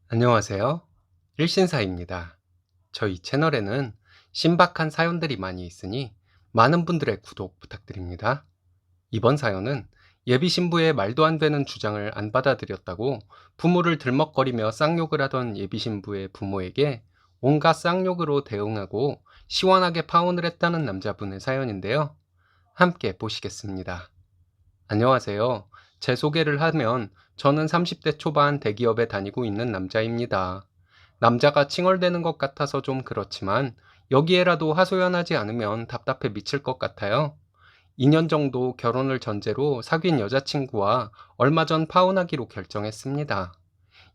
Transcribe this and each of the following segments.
안녕하세요. 일신사입니다. 저희 채널에는 신박한 사연들이 많이 있으니 많은 분들의 구독 부탁드립니다. 이번 사연은 예비 신부의 말도 안 되는 주장을 안 받아들였다고 부모를 들먹거리며 쌍욕을 하던 예비 신부의 부모에게 온갖 쌍욕으로 대응하고 시원하게 파혼을 했다는 남자분의 사연인데요. 함께 보시겠습니다. 안녕하세요. 제 소개를 하면 저는 30대 초반 대기업에 다니고 있는 남자입니다. 남자가 칭얼대는 것 같아서 좀 그렇지만 여기에라도 하소연하지 않으면 답답해 미칠 것 같아요. 2년 정도 결혼을 전제로 사귄 여자친구와 얼마 전 파혼하기로 결정했습니다.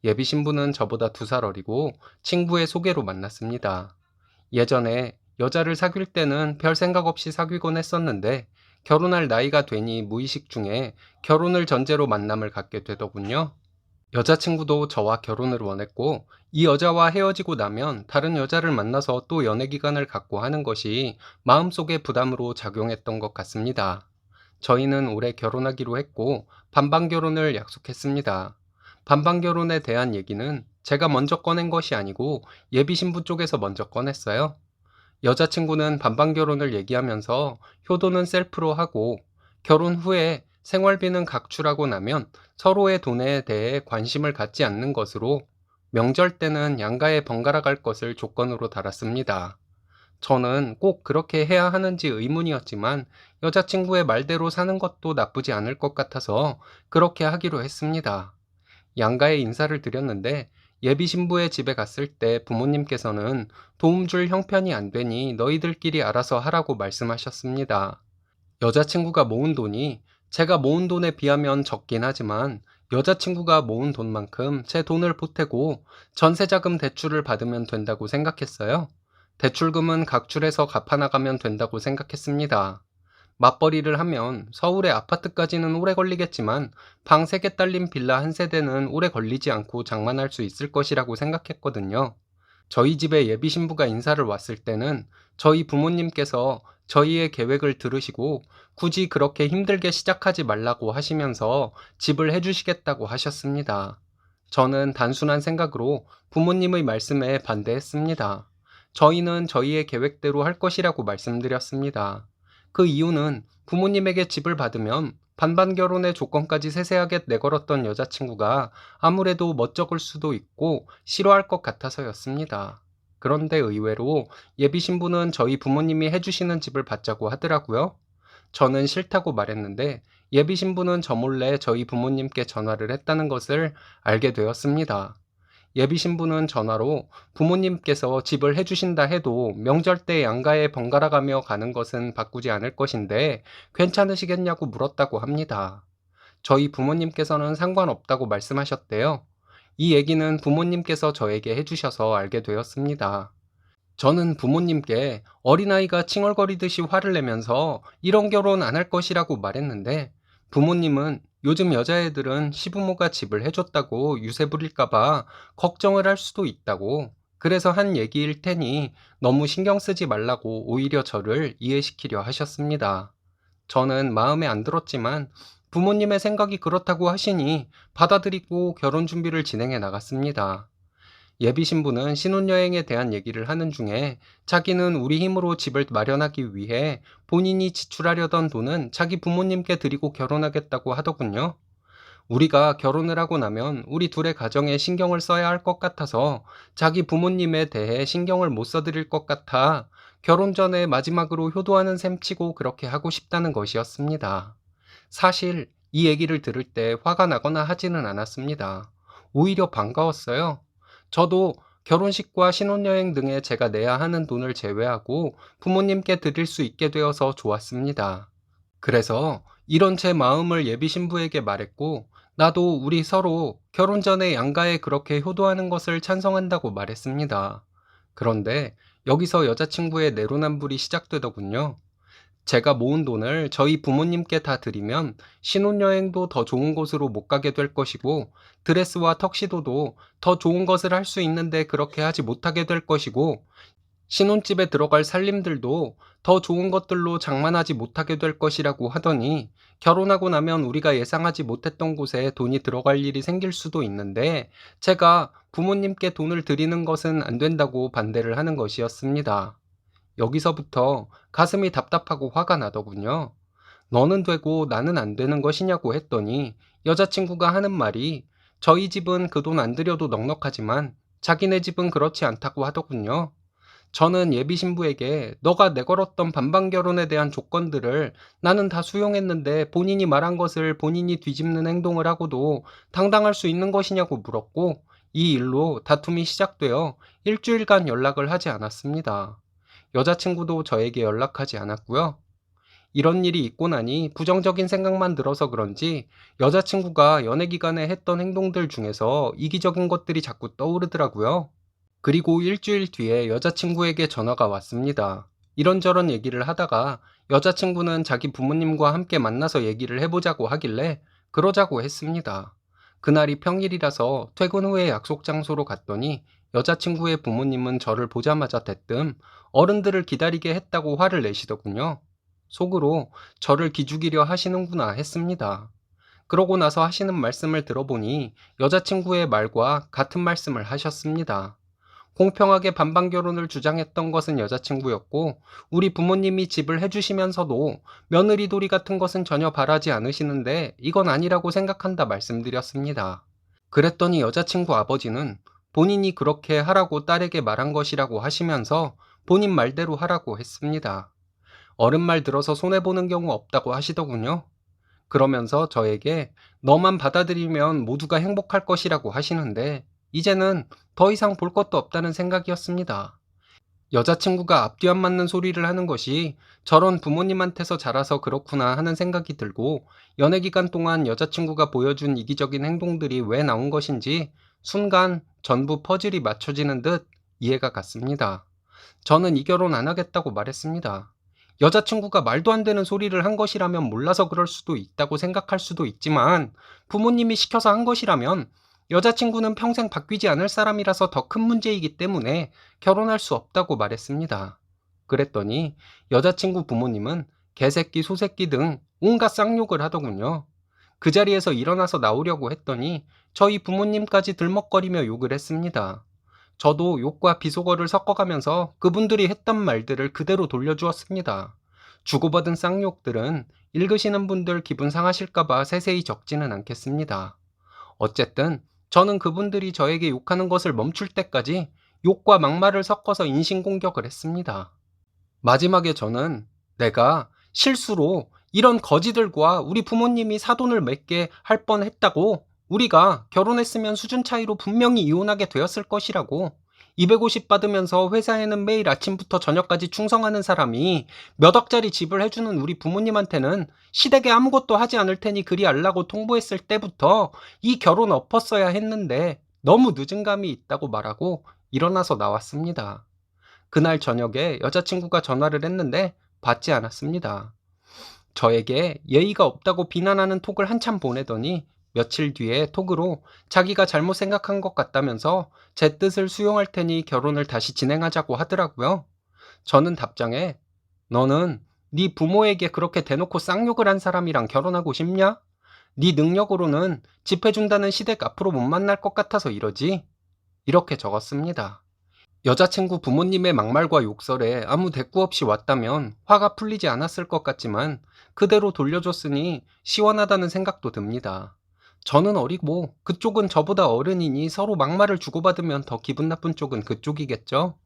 예비 신부는 저보다 2살 어리고 친구의 소개로 만났습니다. 예전에 여자를 사귈 때는 별 생각 없이 사귀곤 했었는데 결혼할 나이가 되니 무의식 중에 결혼을 전제로 만남을 갖게 되더군요. 여자친구도 저와 결혼을 원했고 이 여자와 헤어지고 나면 다른 여자를 만나서 또 연애 기간을 갖고 하는 것이 마음속의 부담으로 작용했던 것 같습니다. 저희는 올해 결혼하기로 했고 반반 결혼을 약속했습니다. 반반 결혼에 대한 얘기는 제가 먼저 꺼낸 것이 아니고 예비 신부 쪽에서 먼저 꺼냈어요. 여자친구는 반반 결혼을 얘기하면서 효도는 셀프로 하고 결혼 후에 생활비는 각출하고 나면 서로의 돈에 대해 관심을 갖지 않는 것으로 명절 때는 양가에 번갈아 갈 것을 조건으로 달았습니다. 저는 꼭 그렇게 해야 하는지 의문이었지만 여자친구의 말대로 사는 것도 나쁘지 않을 것 같아서 그렇게 하기로 했습니다. 양가에 인사를 드렸는데 예비 신부의 집에 갔을 때 부모님께서는 도움 줄 형편이 안 되니 너희들끼리 알아서 하라고 말씀하셨습니다. 여자친구가 모은 돈이 제가 모은 돈에 비하면 적긴 하지만 여자친구가 모은 돈만큼 제 돈을 보태고 전세자금 대출을 받으면 된다고 생각했어요. 대출금은 각출해서 갚아나가면 된다고 생각했습니다. 맞벌이를 하면 서울의 아파트까지는 오래 걸리겠지만 방 3개 딸린 빌라 한 세대는 오래 걸리지 않고 장만할 수 있을 것이라고 생각했거든요. 저희 집에 예비 신부가 인사를 왔을 때는 저희 부모님께서 저희의 계획을 들으시고 굳이 그렇게 힘들게 시작하지 말라고 하시면서 집을 해주시겠다고 하셨습니다. 저는 단순한 생각으로 부모님의 말씀에 반대했습니다. 저희는 저희의 계획대로 할 것이라고 말씀드렸습니다. 그 이유는 부모님에게 집을 받으면 반반 결혼의 조건까지 세세하게 내걸었던 여자친구가 아무래도 멋쩍을 수도 있고 싫어할 것 같아서였습니다. 그런데 의외로 예비 신부는 저희 부모님이 해주시는 집을 받자고 하더라고요. 저는 싫다고 말했는데 예비 신부는 저 몰래 저희 부모님께 전화를 했다는 것을 알게 되었습니다. 예비 신부는 전화로 부모님께서 집을 해주신다 해도 명절 때 양가에 번갈아 가며 가는 것은 바꾸지 않을 것인데 괜찮으시겠냐고 물었다고 합니다. 저희 부모님께서는 상관없다고 말씀하셨대요. 이 얘기는 부모님께서 저에게 해주셔서 알게 되었습니다. 저는 부모님께 어린아이가 칭얼거리듯이 화를 내면서 이런 결혼 안 할 것이라고 말했는데 부모님은 요즘 여자애들은 시부모가 집을 해줬다고 유세 부릴까봐 걱정을 할 수도 있다고 그래서 한 얘기일 테니 너무 신경 쓰지 말라고 오히려 저를 이해시키려 하셨습니다. 저는 마음에 안 들었지만 부모님의 생각이 그렇다고 하시니 받아들이고 결혼 준비를 진행해 나갔습니다. 예비 신부는 신혼여행에 대한 얘기를 하는 중에 자기는 우리 힘으로 집을 마련하기 위해 본인이 지출하려던 돈은 자기 부모님께 드리고 결혼하겠다고 하더군요. 우리가 결혼을 하고 나면 우리 둘의 가정에 신경을 써야 할 것 같아서 자기 부모님에 대해 신경을 못 써드릴 것 같아 결혼 전에 마지막으로 효도하는 셈 치고 그렇게 하고 싶다는 것이었습니다. 사실 이 얘기를 들을 때 화가 나거나 하지는 않았습니다. 오히려 반가웠어요. 저도 결혼식과 신혼여행 등에 제가 내야 하는 돈을 제외하고 부모님께 드릴 수 있게 되어서 좋았습니다. 그래서 이런 제 마음을 예비 신부에게 말했고, 나도 우리 서로 결혼 전에 양가에 그렇게 효도하는 것을 찬성한다고 말했습니다. 그런데 여기서 여자친구의 내로남불이 시작되더군요. 제가 모은 돈을 저희 부모님께 다 드리면 신혼여행도 더 좋은 곳으로 못 가게 될 것이고 드레스와 턱시도도 더 좋은 것을 할 수 있는데 그렇게 하지 못하게 될 것이고 신혼집에 들어갈 살림들도 더 좋은 것들로 장만하지 못하게 될 것이라고 하더니 결혼하고 나면 우리가 예상하지 못했던 곳에 돈이 들어갈 일이 생길 수도 있는데 제가 부모님께 돈을 드리는 것은 안 된다고 반대를 하는 것이었습니다. 여기서부터 가슴이 답답하고 화가 나더군요. 너는 되고 나는 안 되는 것이냐고 했더니 여자친구가 하는 말이 저희 집은 그 돈 안 들여도 넉넉하지만 자기네 집은 그렇지 않다고 하더군요. 저는 예비 신부에게 너가 내걸었던 반반 결혼에 대한 조건들을 나는 다 수용했는데 본인이 말한 것을 본인이 뒤집는 행동을 하고도 당당할 수 있는 것이냐고 물었고 이 일로 다툼이 시작되어 일주일간 연락을 하지 않았습니다. 여자친구도 저에게 연락하지 않았고요. 이런 일이 있고 나니 부정적인 생각만 들어서 그런지 여자친구가 연애 기간에 했던 행동들 중에서 이기적인 것들이 자꾸 떠오르더라고요. 그리고 일주일 뒤에 여자친구에게 전화가 왔습니다. 이런저런 얘기를 하다가 여자친구는 자기 부모님과 함께 만나서 얘기를 해보자고 하길래 그러자고 했습니다. 그날이 평일이라서 퇴근 후에 약속 장소로 갔더니 여자친구의 부모님은 저를 보자마자 대뜸 어른들을 기다리게 했다고 화를 내시더군요. 속으로 저를 기죽이려 하시는구나 했습니다. 그러고 나서 하시는 말씀을 들어보니 여자친구의 말과 같은 말씀을 하셨습니다. 공평하게 반반 결혼을 주장했던 것은 여자친구였고 우리 부모님이 집을 해주시면서도 며느리 도리 같은 것은 전혀 바라지 않으시는데 이건 아니라고 생각한다 말씀드렸습니다. 그랬더니 여자친구 아버지는 본인이 그렇게 하라고 딸에게 말한 것이라고 하시면서 본인 말대로 하라고 했습니다. 어른 말 들어서 손해보는 경우 없다고 하시더군요. 그러면서 저에게 너만 받아들이면 모두가 행복할 것이라고 하시는데 이제는 더 이상 볼 것도 없다는 생각이었습니다. 여자친구가 앞뒤 안 맞는 소리를 하는 것이 저런 부모님한테서 자라서 그렇구나 하는 생각이 들고 연애 기간 동안 여자친구가 보여준 이기적인 행동들이 왜 나온 것인지 순간 전부 퍼즐이 맞춰지는 듯 이해가 갔습니다. 저는 이 결혼 안 하겠다고 말했습니다. 여자친구가 말도 안 되는 소리를 한 것이라면 몰라서 그럴 수도 있다고 생각할 수도 있지만 부모님이 시켜서 한 것이라면 여자친구는 평생 바뀌지 않을 사람이라서 더 큰 문제이기 때문에 결혼할 수 없다고 말했습니다. 그랬더니 여자친구 부모님은 개새끼, 소새끼 등 온갖 쌍욕을 하더군요. 그 자리에서 일어나서 나오려고 했더니 저희 부모님까지 들먹거리며 욕을 했습니다. 저도 욕과 비속어를 섞어가면서 그분들이 했던 말들을 그대로 돌려주었습니다. 주고받은 쌍욕들은 읽으시는 분들 기분 상하실까봐 세세히 적지는 않겠습니다. 어쨌든 저는 그분들이 저에게 욕하는 것을 멈출 때까지 욕과 막말을 섞어서 인신공격을 했습니다. 마지막에 저는 내가 실수로 이런 거지들과 우리 부모님이 사돈을 맺게 할 뻔했다고 우리가 결혼했으면 수준 차이로 분명히 이혼하게 되었을 것이라고 250 받으면서 회사에는 매일 아침부터 저녁까지 충성하는 사람이 몇 억짜리 집을 해주는 우리 부모님한테는 시댁에 아무것도 하지 않을 테니 그리 알라고 통보했을 때부터 이 결혼 엎었어야 했는데 너무 늦은 감이 있다고 말하고 일어나서 나왔습니다. 그날 저녁에 여자친구가 전화를 했는데 받지 않았습니다. 저에게 예의가 없다고 비난하는 톡을 한참 보내더니 며칠 뒤에 톡으로 자기가 잘못 생각한 것 같다면서 제 뜻을 수용할 테니 결혼을 다시 진행하자고 하더라고요. 저는 답장에 너는 네 부모에게 그렇게 대놓고 쌍욕을 한 사람이랑 결혼하고 싶냐? 네 능력으로는 집 해준다는 시댁 앞으로 못 만날 것 같아서 이러지? 이렇게 적었습니다. 여자친구 부모님의 막말과 욕설에 아무 대꾸 없이 왔다면 화가 풀리지 않았을 것 같지만 그대로 돌려줬으니 시원하다는 생각도 듭니다. 저는 어리고 그쪽은 저보다 어른이니 서로 막말을 주고받으면 더 기분 나쁜 쪽은 그쪽이겠죠?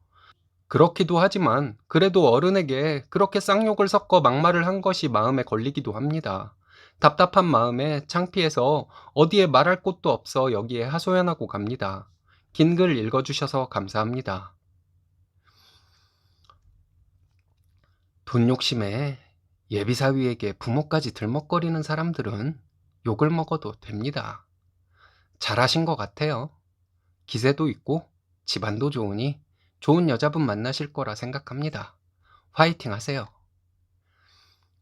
그렇기도 하지만 그래도 어른에게 그렇게 쌍욕을 섞어 막말을 한 것이 마음에 걸리기도 합니다. 답답한 마음에 창피해서 어디에 말할 곳도 없어 여기에 하소연하고 갑니다. 긴 글 읽어주셔서 감사합니다. 돈 욕심에 예비사위에게 부모까지 들먹거리는 사람들은 욕을 먹어도 됩니다. 잘하신 것 같아요. 기세도 있고 집안도 좋으니 좋은 여자분 만나실 거라 생각합니다. 화이팅 하세요.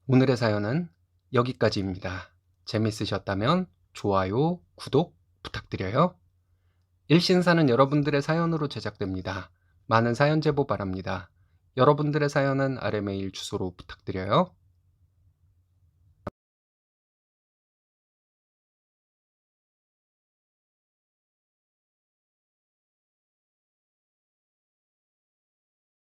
오늘의 사연은 여기까지입니다. 재밌으셨다면 좋아요, 구독 부탁드려요. 일신 사는 여러분들의 사연으로 제작됩니다. 많은 사연 제보 바랍니다. 여러분들의 사연은 아래 메일 주소로 부탁드려요.